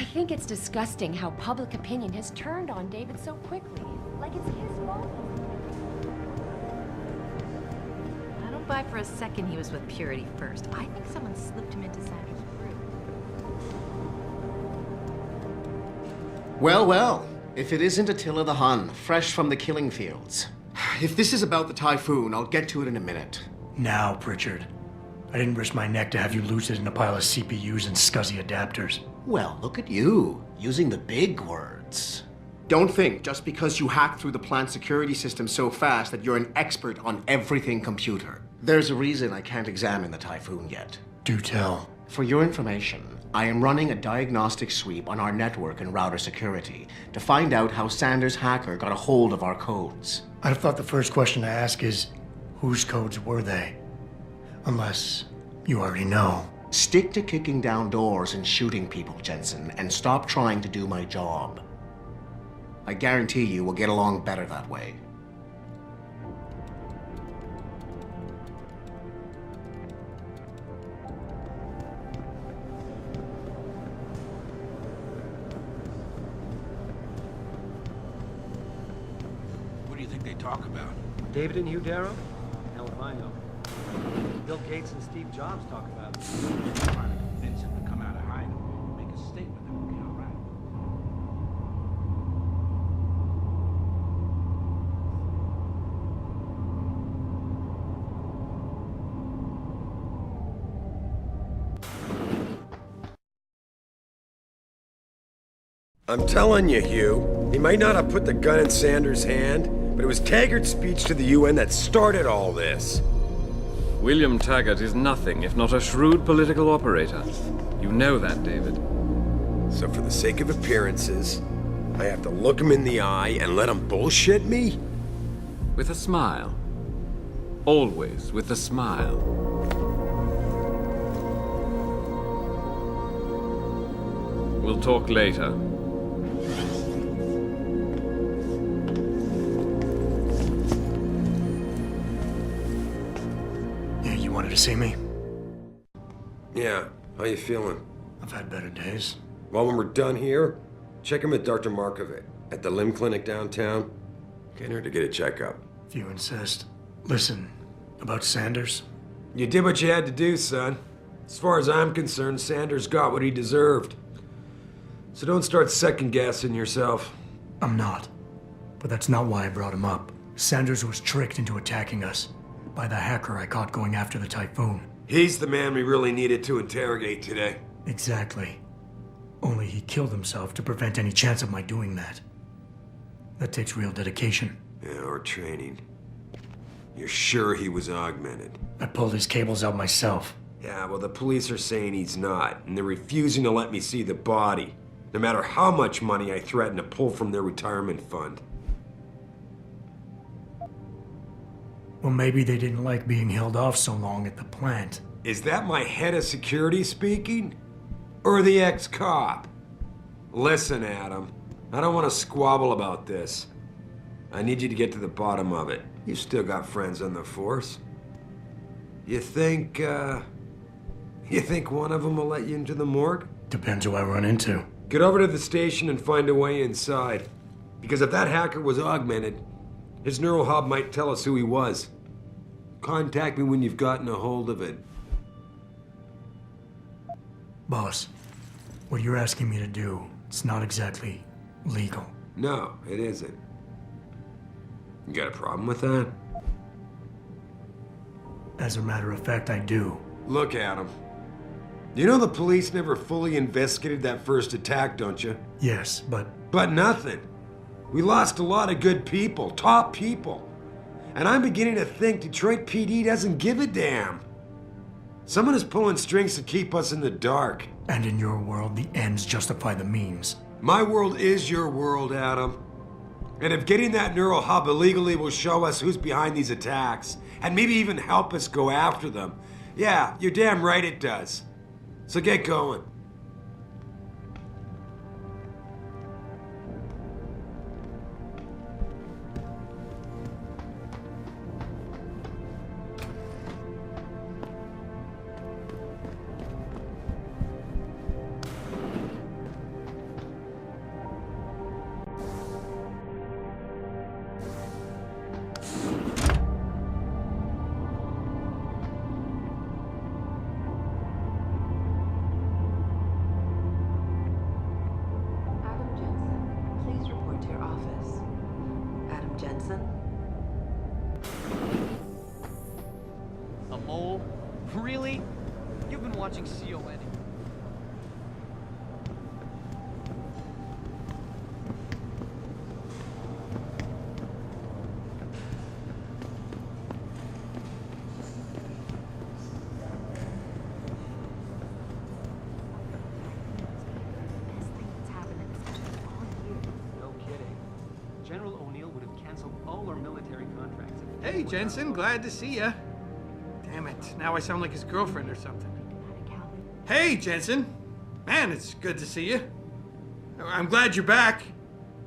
I think it's disgusting how public opinion has turned on David so quickly. Like it's his fault. I don't buy for a second he was with Purity first. I think someone slipped him into Sanders' group. Well, well. If it isn't Attila the Hun, fresh from the killing fields. If this is about the typhoon, I'll get to it in a minute. Now, Pritchard. I didn't risk my neck to have you lose it in a pile of CPUs and scuzzy adapters. Well, look at you, using the big words. Don't think just because you hacked through the plant security system so fast that you're an expert on everything computer. There's a reason I can't examine the typhoon yet. Do tell. For your information, I am running a diagnostic sweep on our network and router security to find out how Sanders' hacker got a hold of our codes. I'd have thought the first question to ask is, whose codes were they? Unless you already know. Stick to kicking down doors and shooting people, Jensen, and stop trying to do my job. I guarantee you we'll get along better that way. What do you think they talk about? David and Hugh Darrow? Hell if I know. Bill Gates and Steve Jobs talk about it. Trying to convince him to come out of hiding and make a statement that will be all right. I'm telling you, Hugh, he might not have put the gun in Sanders' hand, but it was Taggart's speech to the UN that started all this. William Taggart is nothing if not a shrewd political operator. You know that, David. So for the sake of appearances, I have to look him in the eye and let him bullshit me? With a smile. Always with a smile. We'll talk later. You wanted to see me? Yeah, how you feeling? I've had better days. Well, when we're done here, check in with Dr. Markovic at the limb clinic downtown. Get her to get a checkup. If you insist. Listen, about Sanders? You did what you had to do, son. As far as I'm concerned, Sanders got what he deserved. So don't start second-guessing yourself. I'm not. But that's not why I brought him up. Sanders was tricked into attacking us by the hacker I caught going after the typhoon. He's the man we really needed to interrogate today. Exactly. Only he killed himself to prevent any chance of my doing that. That takes real dedication. Yeah, or training. You're sure he was augmented? I pulled his cables out myself. Yeah, well, the police are saying he's not, and they're refusing to let me see the body, no matter how much money I threaten to pull from their retirement fund. Well, maybe they didn't like being held off so long at the plant. Is that my head of security speaking? Or the ex-cop? Listen, Adam, I don't want to squabble about this. I need you to get to the bottom of it. You still got friends on the force. You think one of them will let you into the morgue? Depends who I run into. Get over to the station and find a way inside. Because if that hacker was augmented, his neural hub might tell us who he was. Contact me when you've gotten a hold of it. Boss, what you're asking me to do, it's not exactly legal. No, it isn't. You got a problem with that? As a matter of fact, I do. Look, Adam. You know the police never fully investigated that first attack, don't you? Yes, but... But nothing. We lost a lot of good people, top people. And I'm beginning to think Detroit PD doesn't give a damn. Someone is pulling strings to keep us in the dark. And in your world, the ends justify the means. My world is your world, Adam. And if getting that neural hub illegally will show us who's behind these attacks, and maybe even help us go after them, yeah, you're damn right it does. So get going. watching CON. No kidding. General O'Neill would have canceled all our military contracts. Hey, Jensen, glad to see ya. Damn it, now I sound like his girlfriend or something. Hey, Jensen. Man, it's good to see you. I'm glad you're back.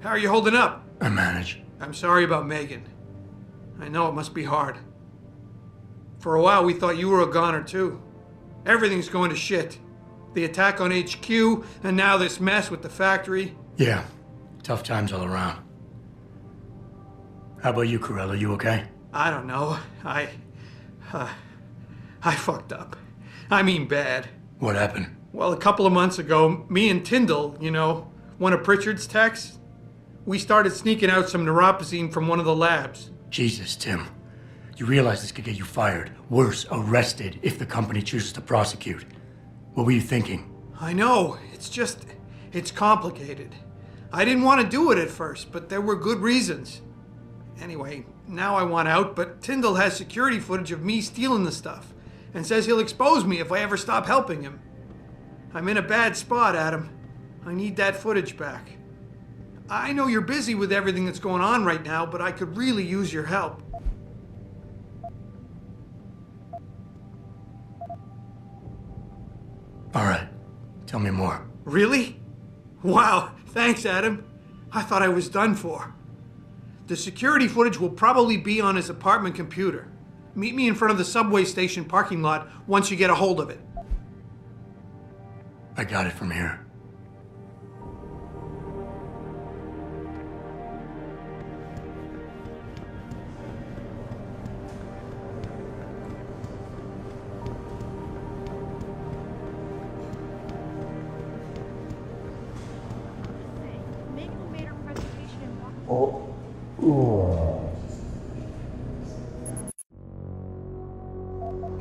How are you holding up? I manage. I'm sorry about Megan. I know it must be hard. For a while, we thought you were a goner, too. Everything's going to shit. The attack on HQ, and now this mess with the factory. Yeah, tough times all around. How about you, Corella? You okay? I don't know. I fucked up. I mean bad. What happened? Well, a couple of months ago, me and Tyndall, you know, one of Pritchard's techs, we started sneaking out some neuropozyne from one of the labs. Jesus, Tim. You realize this could get you fired. Worse, arrested if the company chooses to prosecute. What were you thinking? I know. It's complicated. I didn't want to do it at first, but there were good reasons. Anyway, now I want out, but Tyndall has security footage of me stealing the stuff and says he'll expose me if I ever stop helping him. I'm in a bad spot, Adam. I need that footage back. I know you're busy with everything that's going on right now, but I could really use your help. All right. Tell me more. Really? Wow, thanks, Adam. I thought I was done for. The security footage will probably be on his apartment computer. Meet me in front of the subway station parking lot once you get a hold of it. I got it from here.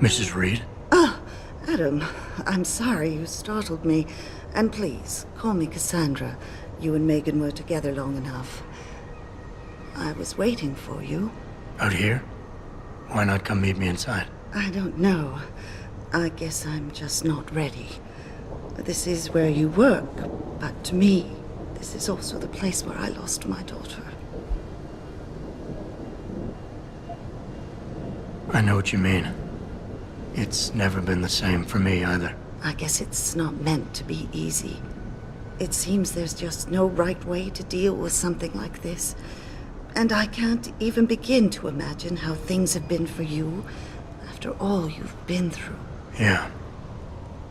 Mrs. Reed? Adam, I'm sorry you startled me. And please, call me Cassandra. You and Megan were together long enough. I was waiting for you. Out here? Why not come meet me inside? I don't know. I guess I'm just not ready. This is where you work, but to me, this is also the place where I lost my daughter. I know what you mean. It's never been the same for me either. I guess it's not meant to be easy. It seems there's just no right way to deal with something like this. And I can't even begin to imagine how things have been for you after all you've been through. Yeah.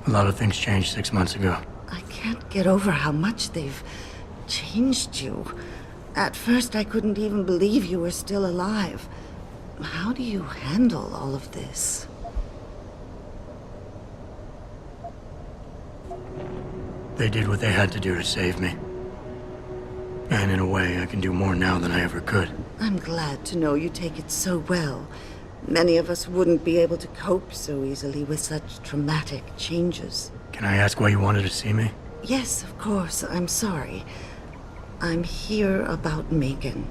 A lot of things changed 6 months ago. I can't get over how much they've changed you. At first, I couldn't even believe you were still alive. How do you handle all of this? They did what they had to do to save me. And in a way, I can do more now than I ever could. I'm glad to know you take it so well. Many of us wouldn't be able to cope so easily with such traumatic changes. Can I ask why you wanted to see me? Yes, of course. I'm sorry. I'm here about Megan.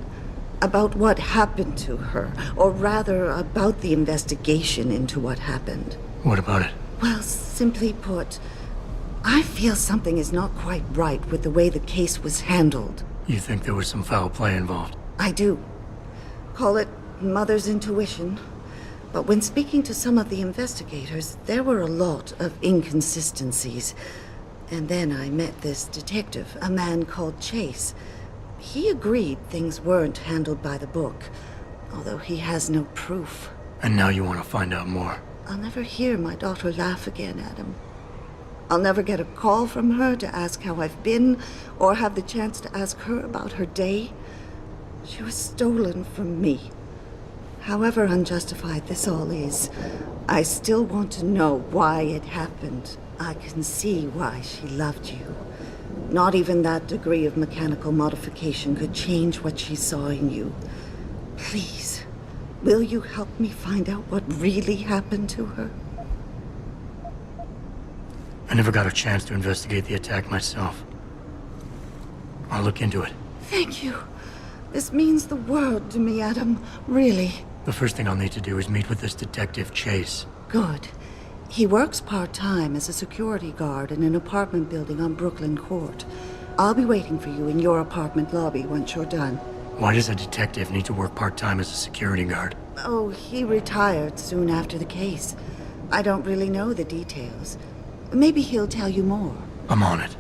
About what happened to her. Or rather, about the investigation into what happened. What about it? Well, simply put, I feel something is not quite right with the way the case was handled. You think there was some foul play involved? I do. Call it mother's intuition. But when speaking to some of the investigators, there were a lot of inconsistencies. And then I met this detective, a man called Chase. He agreed things weren't handled by the book, although he has no proof. And now you want to find out more? I'll never hear my daughter laugh again, Adam. I'll never get a call from her to ask how I've been, or have the chance to ask her about her day. She was stolen from me. However unjustified this all is, I still want to know why it happened. I can see why she loved you. Not even that degree of mechanical modification could change what she saw in you. Please, will you help me find out what really happened to her? I never got a chance to investigate the attack myself. I'll look into it. Thank you. This means the world to me, Adam. Really. The first thing I'll need to do is meet with this detective, Chase. Good. He works part-time as a security guard in an apartment building on Brooklyn Court. I'll be waiting for you in your apartment lobby once you're done. Why does a detective need to work part-time as a security guard? Oh, he retired soon after the case. I don't really know the details. Maybe he'll tell you more. I'm on it.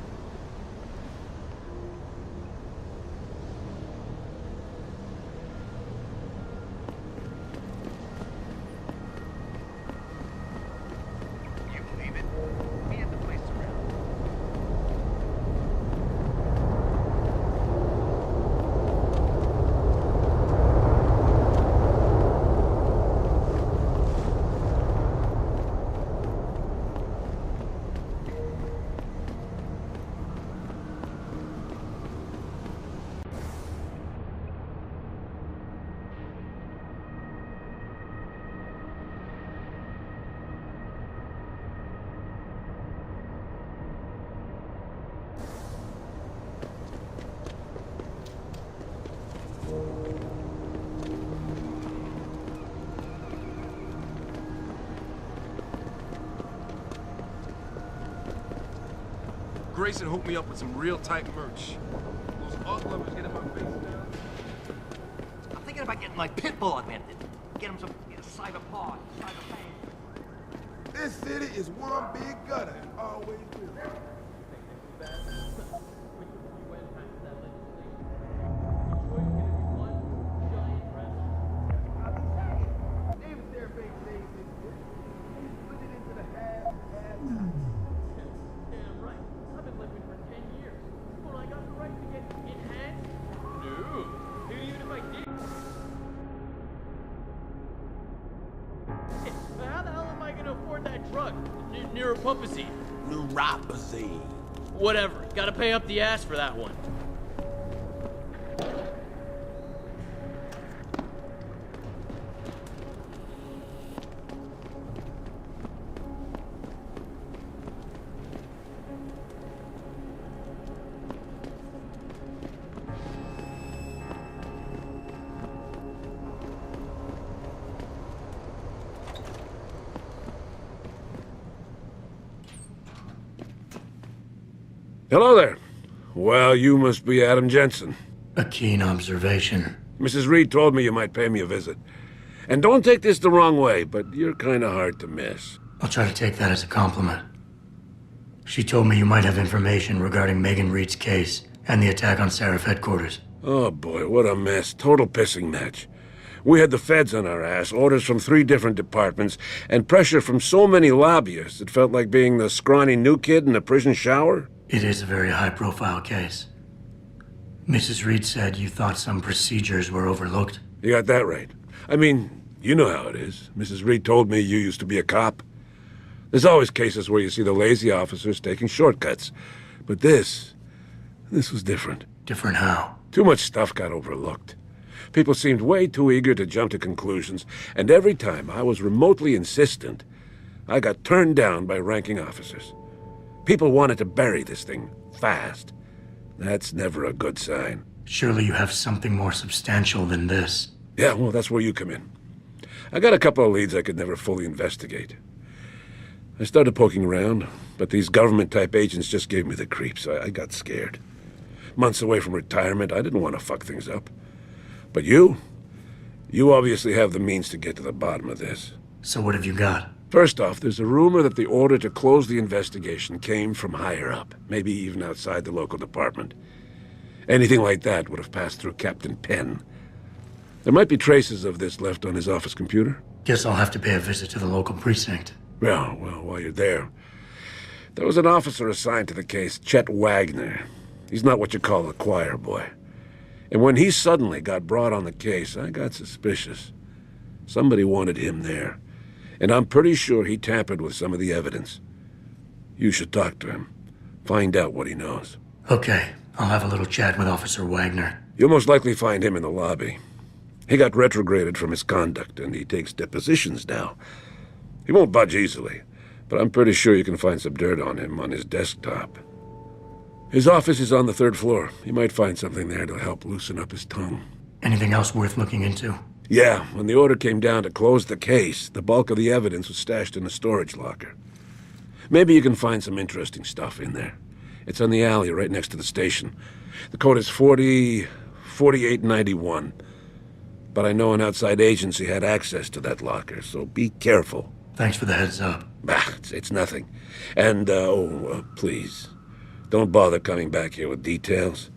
Grayson hooked me up with some real tight merch. Those art lovers get in my face now. I'm thinking about getting my pit bull invented. Get him some cyber pod, cyber pain. This city is one big gutter and always will. Neuropathy. Whatever. Gotta pay up the ass for that one. Hello there. Well, you must be Adam Jensen. A keen observation. Mrs. Reed told me you might pay me a visit. And don't take this the wrong way, but you're kind of hard to miss. I'll try to take that as a compliment. She told me you might have information regarding Megan Reed's case and the attack on Seraph headquarters. Oh boy, what a mess. Total pissing match. We had the feds on our ass, orders from 3 different departments, and pressure from so many lobbyists it felt like being the scrawny new kid in a prison shower. It is a very high-profile case. Mrs. Reed said you thought some procedures were overlooked. You got that right. I mean, you know how it is. Mrs. Reed told me you used to be a cop. There's always cases where you see the lazy officers taking shortcuts. But this was different. Different how? Too much stuff got overlooked. People seemed way too eager to jump to conclusions, and every time I was remotely insistent, I got turned down by ranking officers. People wanted to bury this thing fast. That's never a good sign. Surely you have something more substantial than this. Yeah, well, that's where you come in. I got a couple of leads I could never fully investigate. I started poking around, but these government-type agents just gave me the creeps. I got scared. Months away from retirement, I didn't want to fuck things up. But you obviously have the means to get to the bottom of this. So what have you got? First off, there's a rumor that the order to close the investigation came from higher up, maybe even outside the local department. Anything like that would have passed through Captain Penn. There might be traces of this left on his office computer. Guess I'll have to pay a visit to the local precinct. Well, while you're there, there was an officer assigned to the case, Chet Wagner. He's not what you call a choir boy. And when he suddenly got brought on the case, I got suspicious. Somebody wanted him there. And I'm pretty sure he tampered with some of the evidence. You should talk to him. Find out what he knows. Okay, I'll have a little chat with Officer Wagner. You'll most likely find him in the lobby. He got retrograded from his conduct, and he takes depositions now. He won't budge easily, but I'm pretty sure you can find some dirt on him on his desktop. His office is on the 3rd floor. You might find something there to help loosen up his tongue. Anything else worth looking into? Yeah, when the order came down to close the case, the bulk of the evidence was stashed in a storage locker. Maybe you can find some interesting stuff in there. It's on the alley right next to the station. The code is 4891. But I know an outside agency had access to that locker, so be careful. Thanks for the heads up. It's nothing. And, please, don't bother coming back here with details.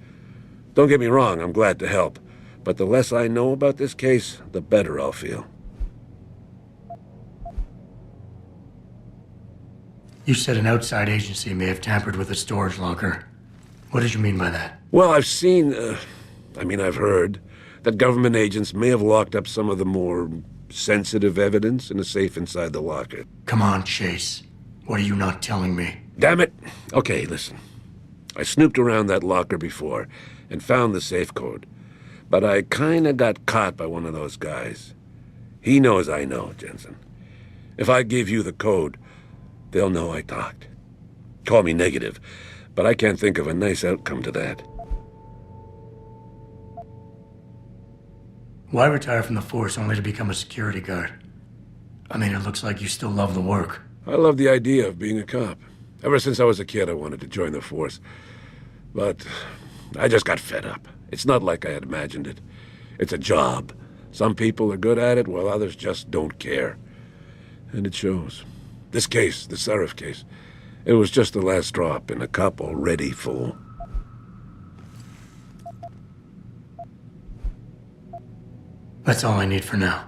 Don't get me wrong, I'm glad to help. But the less I know about this case, the better I'll feel. You said an outside agency may have tampered with a storage locker. What did you mean by that? Well, I've heard that government agents may have locked up some of the more sensitive evidence in a safe inside the locker. Come on, Chase. What are you not telling me? Damn it! Okay, listen. I snooped around that locker before and found the safe code. But I kinda got caught by one of those guys. He knows I know, Jensen. If I give you the code, they'll know I talked. Call me negative, but I can't think of a nice outcome to that. Why retire from the force only to become a security guard? I mean, it looks like you still love the work. I love the idea of being a cop. Ever since I was a kid, I wanted to join the force. But I just got fed up. It's not like I had imagined it. It's a job. Some people are good at it, while others just don't care. And it shows. This case, the Seraph case, it was just the last drop in a cup already full. That's all I need for now.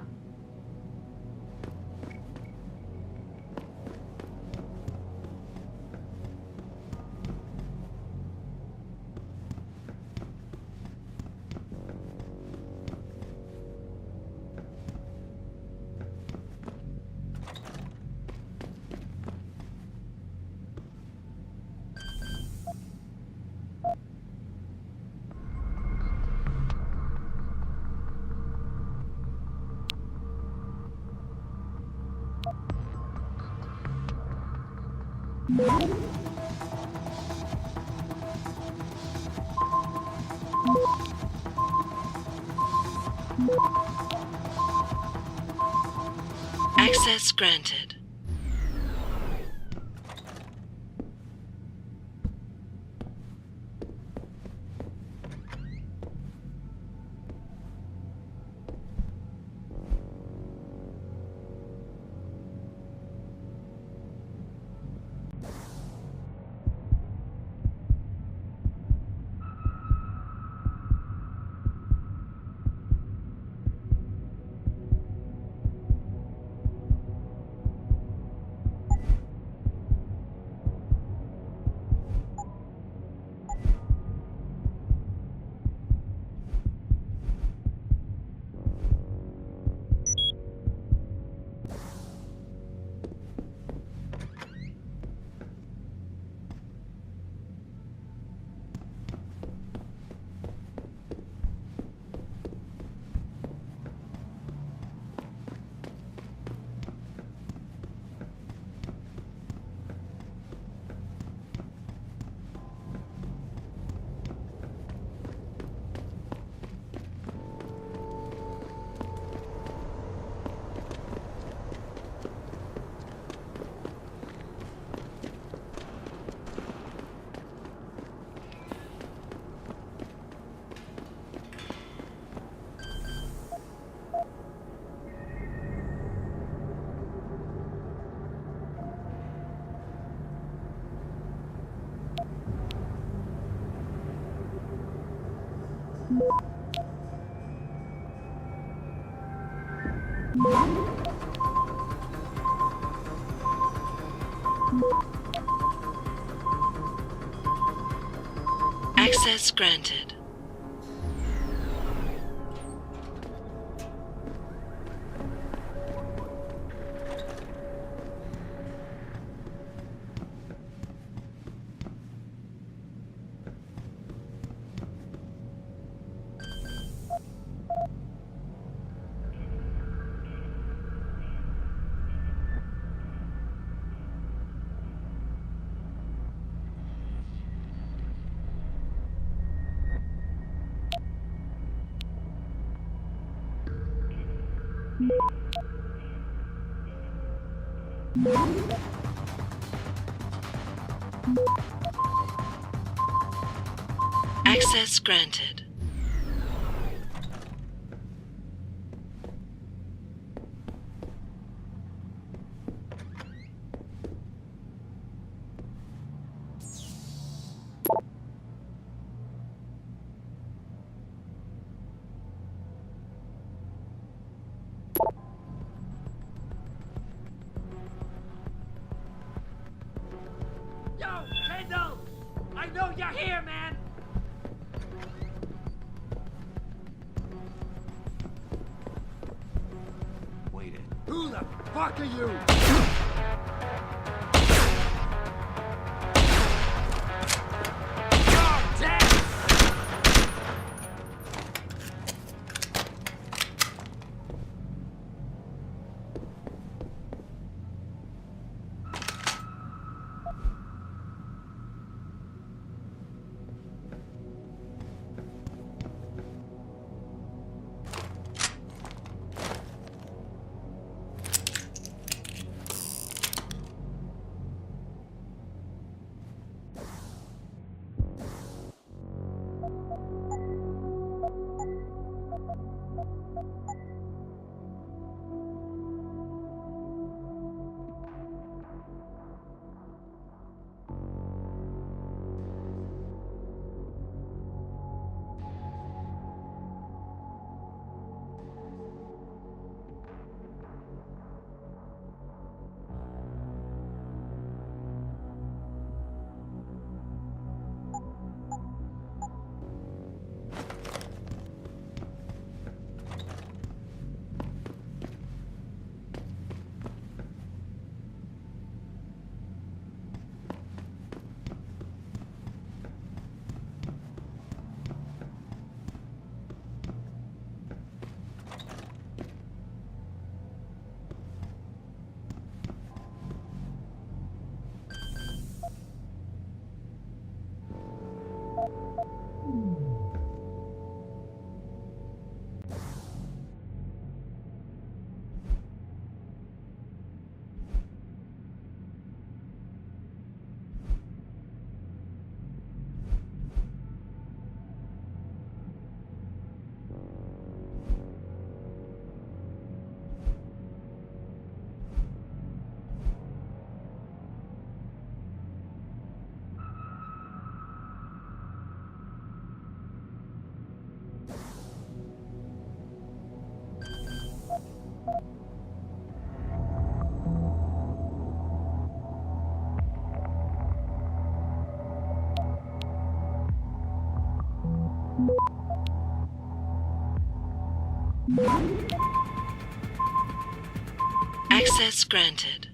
Access granted. Access granted. Access granted. Yo, Kendall! I know you're here, man! Wait it. Who the fuck are you? Access granted.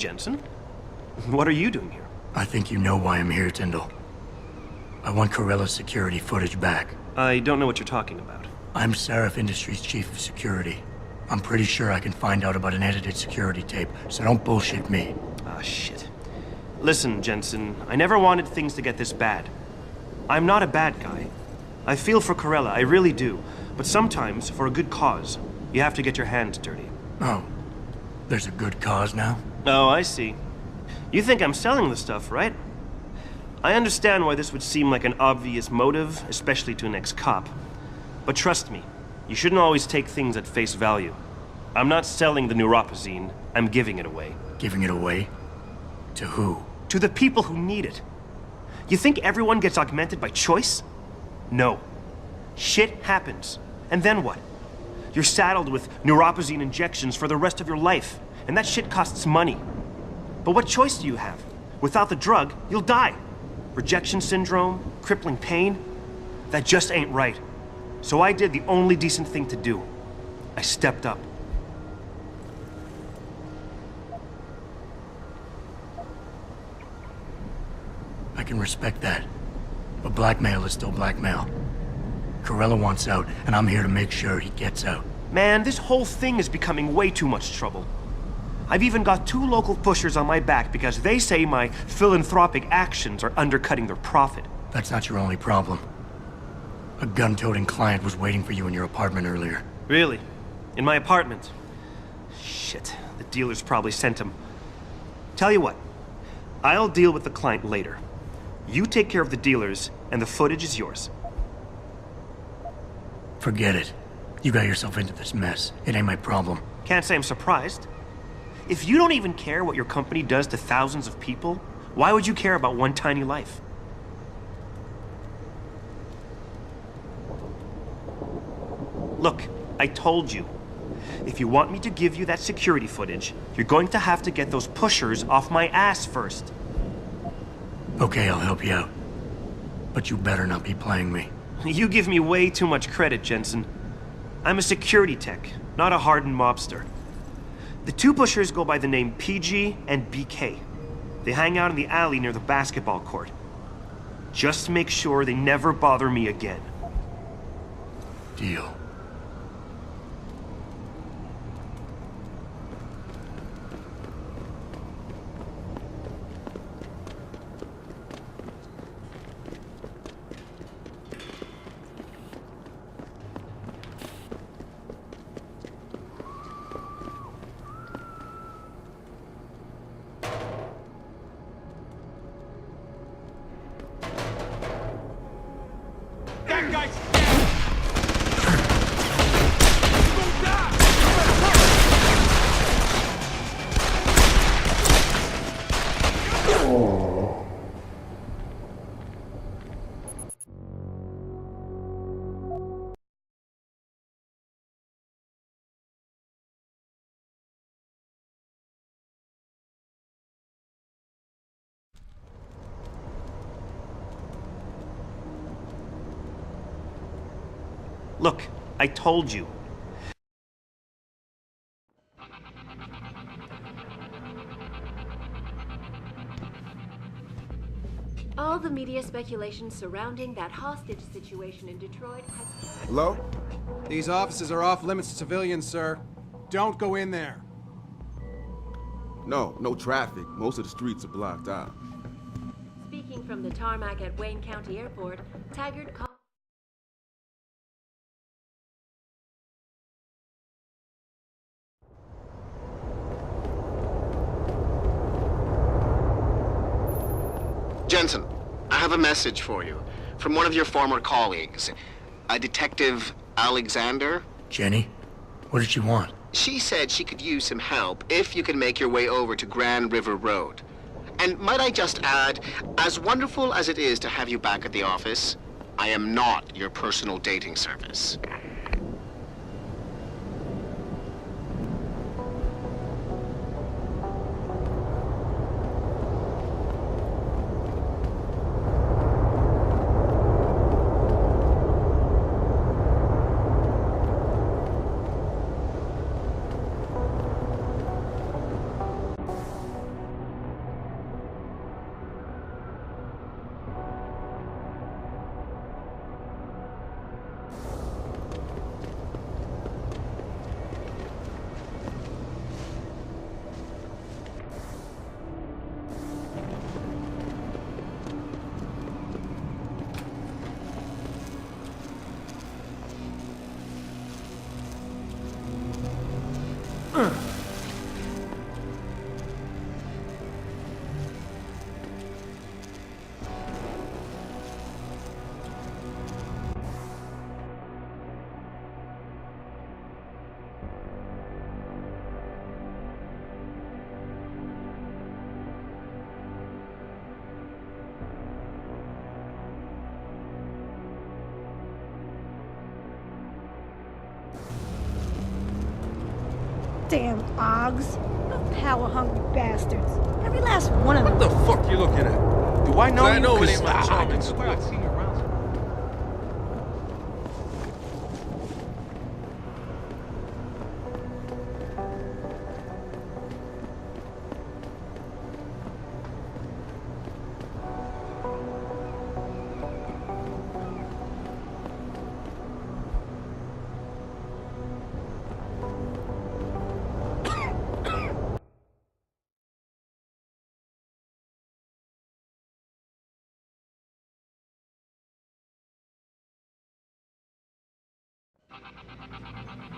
Jensen? What are you doing here? I think you know why I'm here, Tyndall. I want Corella's security footage back. I don't know what you're talking about. I'm Seraph Industries' chief of security. I'm pretty sure I can find out about an edited security tape, so don't bullshit me. Ah, shit. Listen, Jensen, I never wanted things to get this bad. I'm not a bad guy. I feel for Corella, I really do. But sometimes, for a good cause, you have to get your hands dirty. Oh, there's a good cause now? Oh, I see. You think I'm selling the stuff, right? I understand why this would seem like an obvious motive, especially to an ex-cop. But trust me, you shouldn't always take things at face value. I'm not selling the neuropazine, I'm giving it away. Giving it away? To who? To the people who need it. You think everyone gets augmented by choice? No. Shit happens. And then what? You're saddled with neuropazine injections for the rest of your life, and that shit costs money. But what choice do you have? Without the drug, you'll die. Rejection syndrome, crippling pain. That just ain't right. So I did the only decent thing to do. I stepped up. I can respect that. But blackmail is still blackmail. Corella wants out, and I'm here to make sure he gets out. Man, this whole thing is becoming way too much trouble. I've even got 2 local pushers on my back because they say my philanthropic actions are undercutting their profit. That's not your only problem. A gun-toting client was waiting for you in your apartment earlier. Really? In my apartment? Shit, the dealers probably sent him. Tell you what, I'll deal with the client later. You take care of the dealers, and the footage is yours. Forget it. You got yourself into this mess. It ain't my problem. Can't say I'm surprised. If you don't even care what your company does to thousands of people, why would you care about one tiny life? Look, I told you. If you want me to give you that security footage, you're going to have to get those pushers off my ass first. Okay, I'll help you out. But you better not be playing me. You give me way too much credit, Jensen. I'm a security tech, not a hardened mobster. The 2 pushers go by the name PG and BK. They hang out in the alley near the basketball court. Just make sure they never bother me again. Deal. That guy's Look, I told you. All the media speculation surrounding that hostage situation in Detroit has... Hello? These offices are off limits to civilians, sir. Don't go in there. No traffic. Most of the streets are blocked out. Speaking from the tarmac at Wayne County Airport, Taggart called... Jensen, I have a message for you from one of your former colleagues, a Detective Alexander. Jenny? What did she want? She said she could use some help if you can make your way over to Grand River Road. And might I just add, as wonderful as it is to have you back at the office, I am not your personal dating service. Damn Ogs. Power-hungry bastards. Every last one of them. What the fuck you looking at? Do I know you? I know it 'Cause ain't my I job. can swear I've seen you around.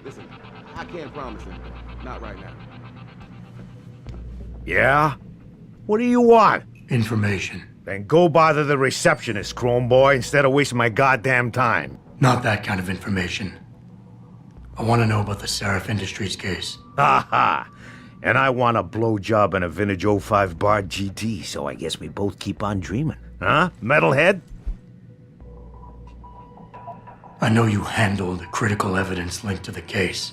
Listen, I can't promise anything. Not right now. Yeah? What do you want? Information. Then go bother the receptionist, Chrome Boy, instead of wasting my goddamn time. Not that kind of information. I want to know about the Seraph Industries case. Ha! And I want a blowjob and a vintage 05 Bard GT, so I guess we both keep on dreaming. Huh, metalhead? I know you handled the critical evidence linked to the case,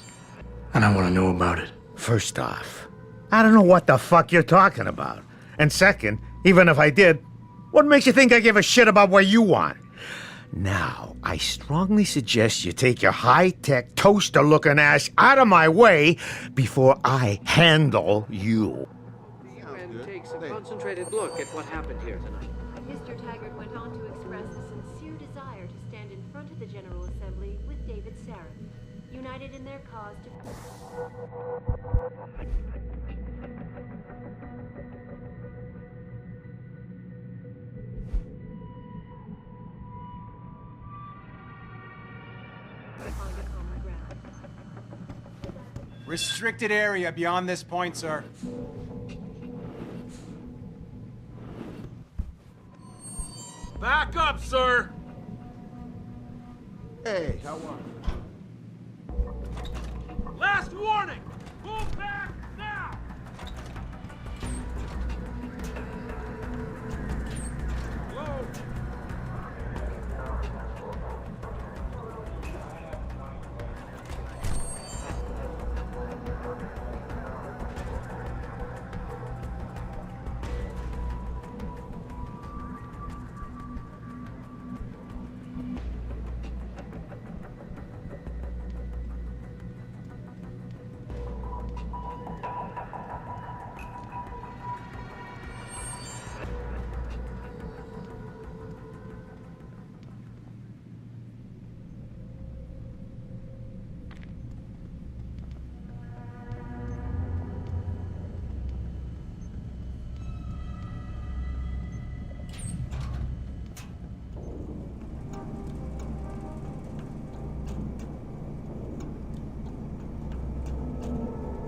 and I want to know about it. First off, I don't know what the fuck you're talking about. And second, even if I did, what makes you think I give a shit about what you want? Now, I strongly suggest you take your high-tech, toaster-looking ass out of my way before I handle you. And takes a concentrated look at what happened here tonight. Mr. Taggart went on to express a sincere desire to stand in front of the General Assembly with David Seraph, united in their cause to... Restricted area beyond this point, sir. Back up, sir! Hey, how are you? Last warning! Move back now! Hello?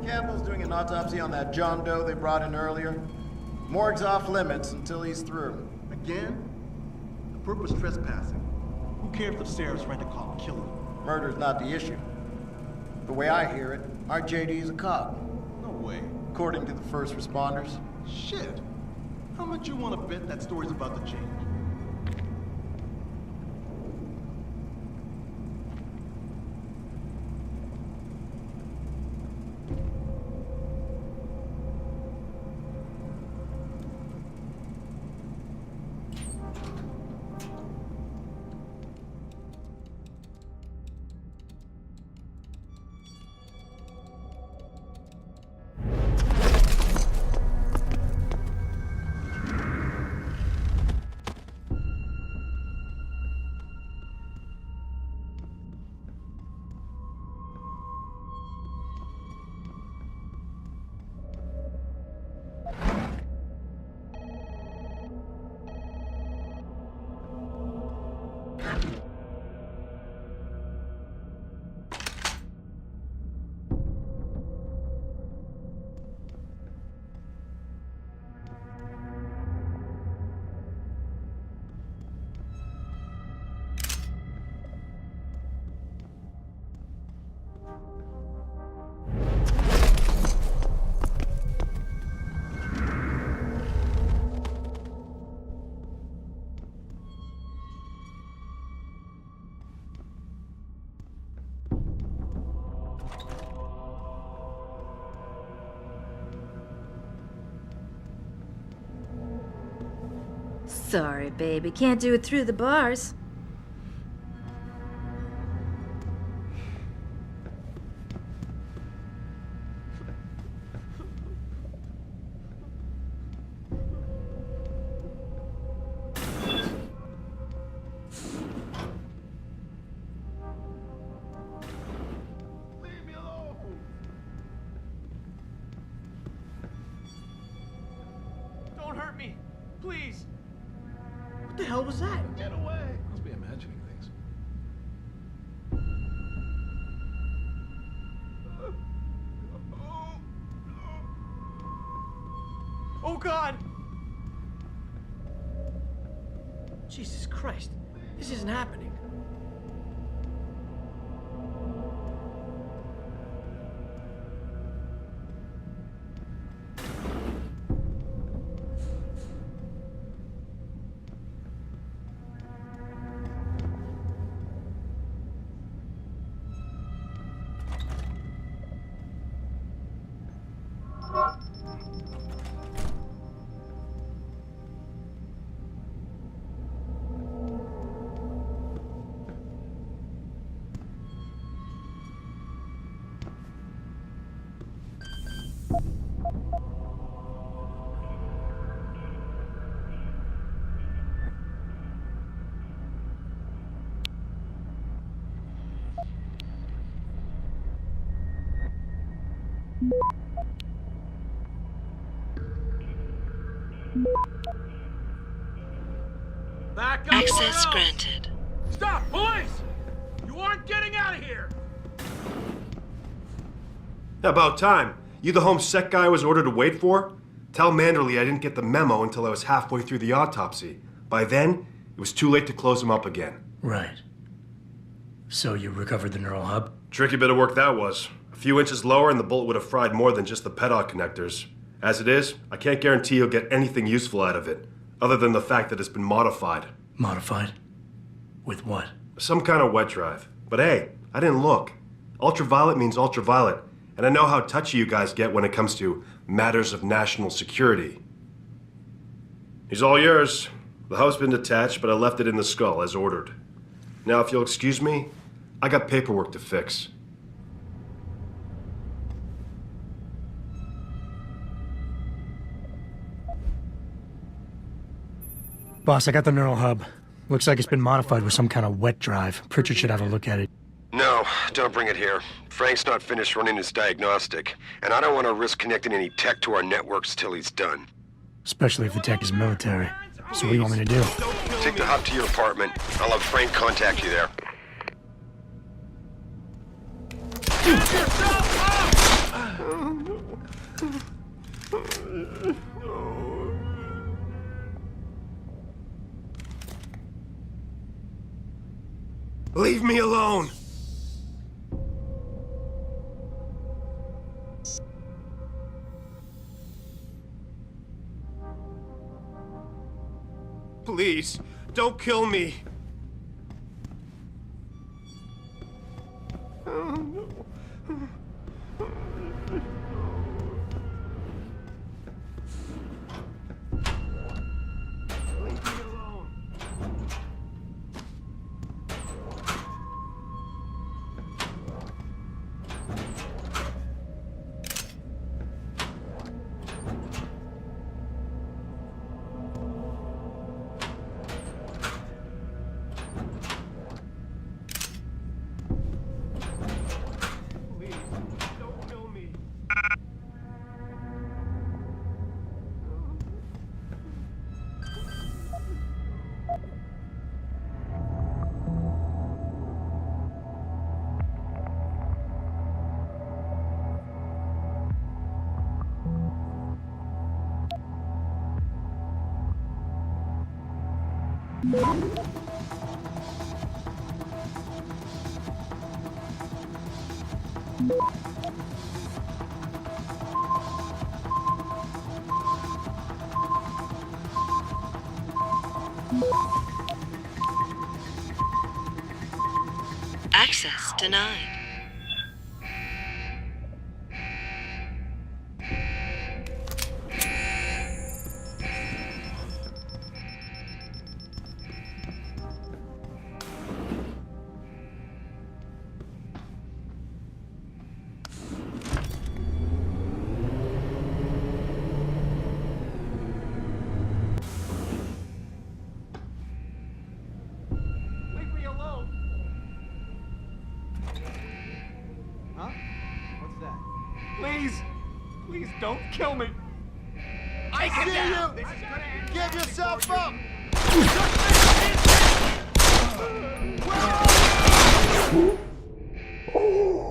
Campbell's doing an autopsy on that John Doe they brought in earlier. Morgue's off limits until he's through. Again? The purpose trespassing. Who cares if Sarah's rent a cop kill him? Murder's not the issue. The way I hear it, our JD is a cop. No way. According to the first responders. Shit. How much you want to bet that story's about to change? Sorry, baby. Can't do it through the bars. Don't hurt me, please. What the hell was that? Get away. Must be imagining things. Oh God! Jesus Christ, this isn't happening. Back up. Access granted. Stop, police! You aren't getting out of here! About time. You the home sec guy I was ordered to wait for? Tell Manderley I didn't get the memo until I was halfway through the autopsy. By then, it was too late to close him up again. Right. So you recovered the neural hub? Tricky bit of work that was. A few inches lower and the bullet would have fried more than just the pedal connectors. As it is, I can't guarantee you'll get anything useful out of it, other than the fact that it's been modified. Modified? With what? Some kind of wet drive. But hey, I didn't look. Ultraviolet means ultraviolet, and I know how touchy you guys get when it comes to matters of national security. He's all yours. The hub's been detached, but I left it in the skull as ordered. Now, if you'll excuse me, I got paperwork to fix. Boss, I got the neural hub. Looks like it's been modified with some kind of wet drive. Pritchard should have a look at it. No, don't bring it here. Frank's not finished running his diagnostic, and I don't want to risk connecting any tech to our networks till he's done. Especially if the tech is military. So what do you want me to do? Take the hub to your apartment. I'll have Frank contact you there. Leave me alone! Please, don't kill me. Access denied. Please, please don't kill me. I see you! Give yourself up! Oh.